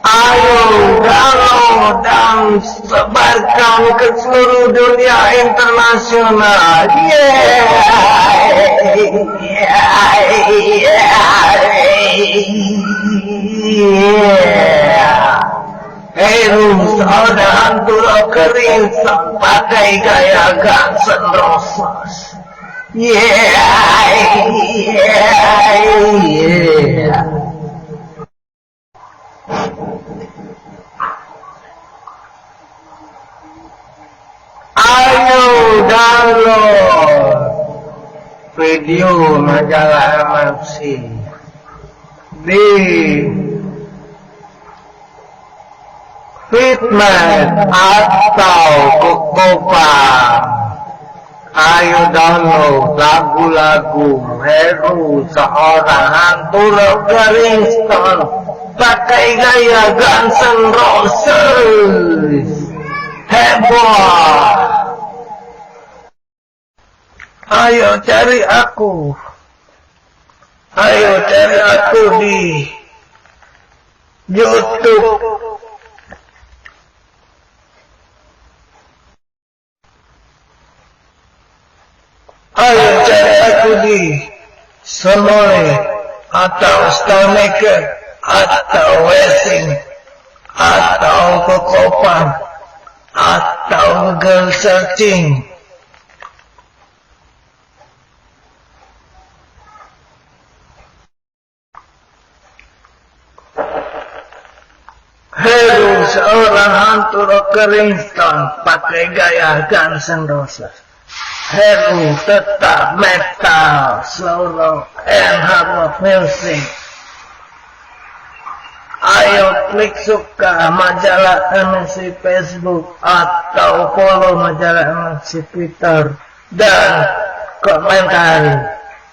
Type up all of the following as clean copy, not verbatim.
Ayo download dan sebarkan ke seluruh dunia internasional. Heru, seorang hantu kering pakai gaya Guns N' Roses. Ayo download video majalah MFC di Fitman atau Kokopang. Ayo download lagu-lagu Heru, seorang hantu Kingston pakai gaya Guns N' Roses. Heboh. Ayo cari aku. Ayo cari aku di YouTube. Ayo cari aku di Sonoy atau Stonemaker atau Wesing atau Kokopang atau Google Searching. Heru, seorang hantu Kingston pakai gaya Guns N' Roses. Heru tetap metal, slow rock, and hard rock music. Ayo klik suka majalah MFC Facebook atau follow majalah MFC Twitter dan komentar.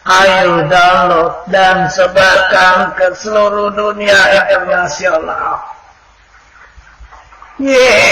Ayo download dan sebarkan ke seluruh dunia internasional. Yeah.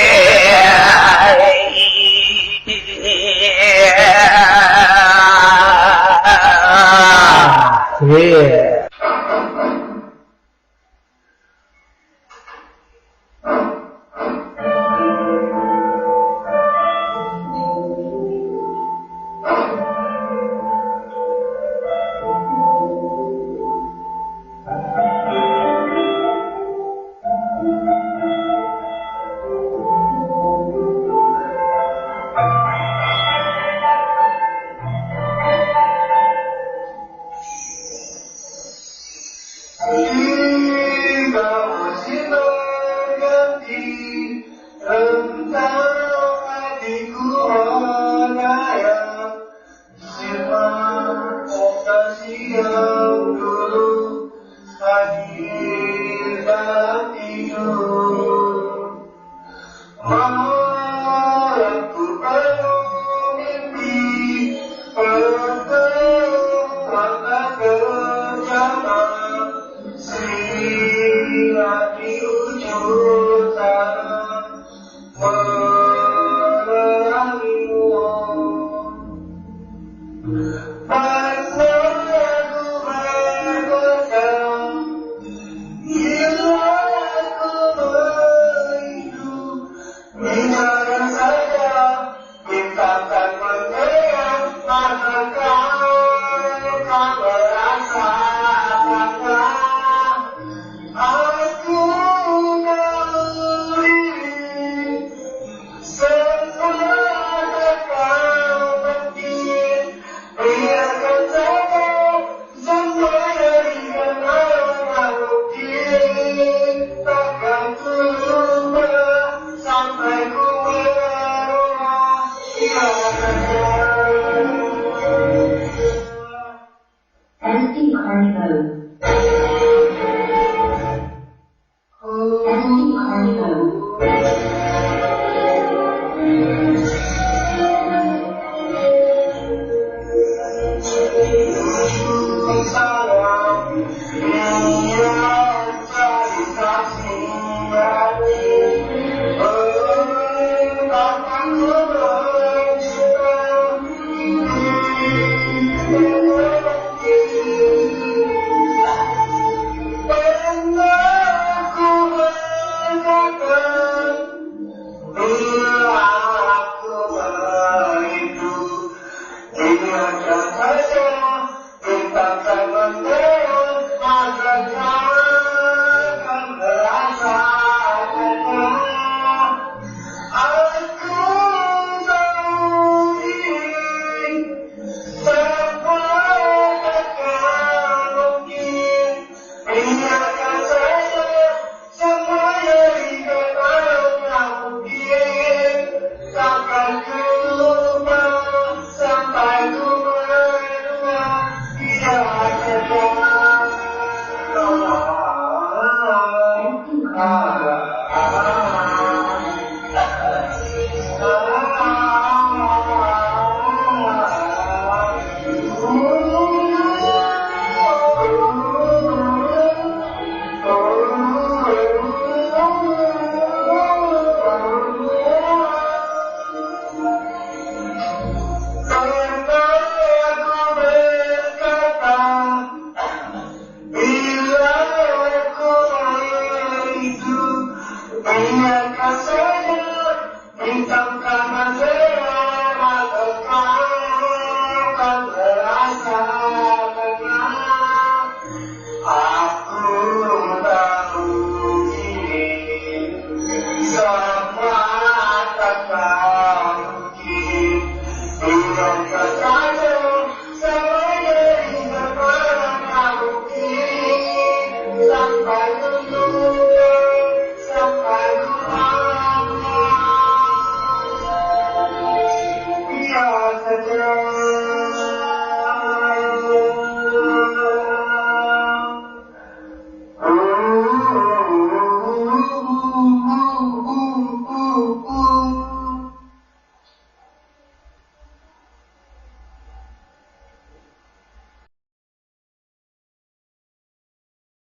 Bintang